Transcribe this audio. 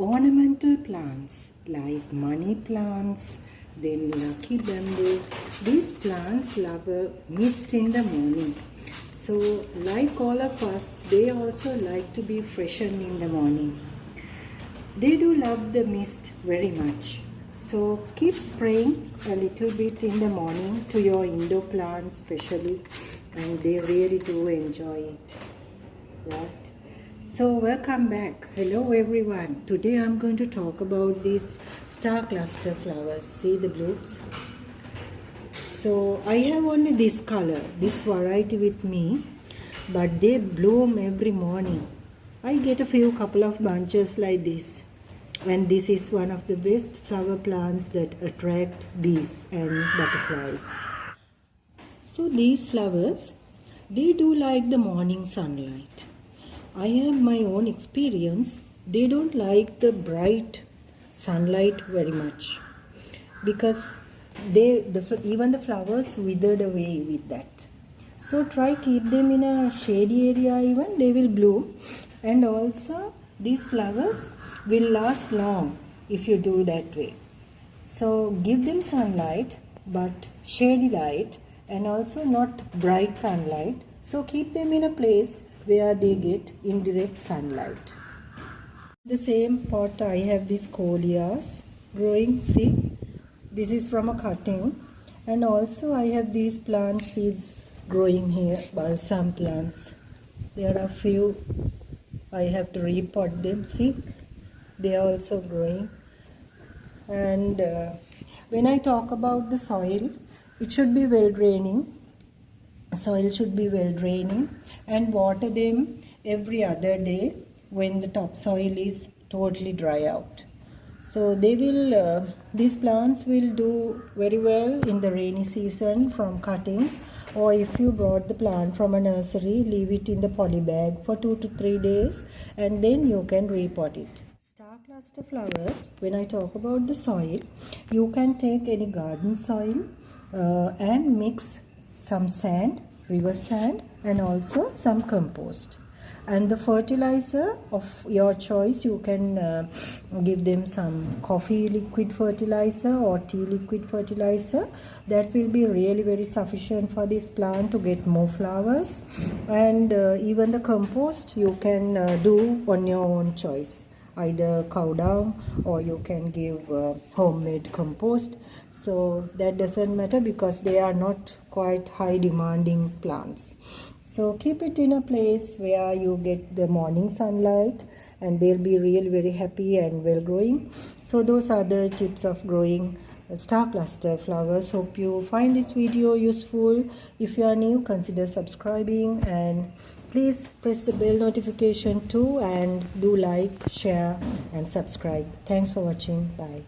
ornamental plants like money plants, then lucky bamboo. These plants love a mist in the morning. So like all of us, they also like to be freshened in the morning. They do love the mist very much. So keep spraying a little bit in the morning to your indoor plants especially, and they really do enjoy it. Right? So welcome back. Hello everyone. Today I'm going to talk about these star cluster flowers. See the blooms? So I have only this color, this variety with me, but they bloom every morning. I get a couple of bunches like this, and this is one of the best flower plants that attract bees and butterflies. So these flowers, they do like the morning sunlight. I have my own experience. They don't like the sunlight very much because even the flowers withered away with that. So try keep them in a shady area, even they will bloom, and also these flowers will last long if you do that way. So give them sunlight, but shady light, and also not bright sunlight. So keep them in a place where they get indirect sunlight. The same pot I have these coleus growing. See, this is from a cutting, and also I have these plant seeds growing here. Some plants, there are few I have to repot them. See, they are also growing. And when I talk about the soil, it should be well draining. Soil should be well draining, and water them every other day when the topsoil is totally dry out. So these plants will do very well in the rainy season from cuttings, or if you brought the plant from a nursery, leave it in the poly bag for 2 to 3 days, and then you can repot it. Star cluster flowers, when I talk about the soil, you can take any garden soil and mix some sand, river sand, and also some compost. And the fertilizer of your choice, you can give them some coffee liquid fertilizer or tea liquid fertilizer. That will be really very sufficient for this plant to get more flowers. And even the compost you can do on your own choice, either cow dung, or you can give homemade compost. So that doesn't matter because they are not quite high demanding plants. So keep it in a place where you get the morning sunlight, and they'll be really very happy and well growing. So those are the tips of growing star cluster flowers. Hope you find this video useful. If you are new, consider subscribing, and please press the bell notification too, and do like, share and subscribe. Thanks for watching. Bye.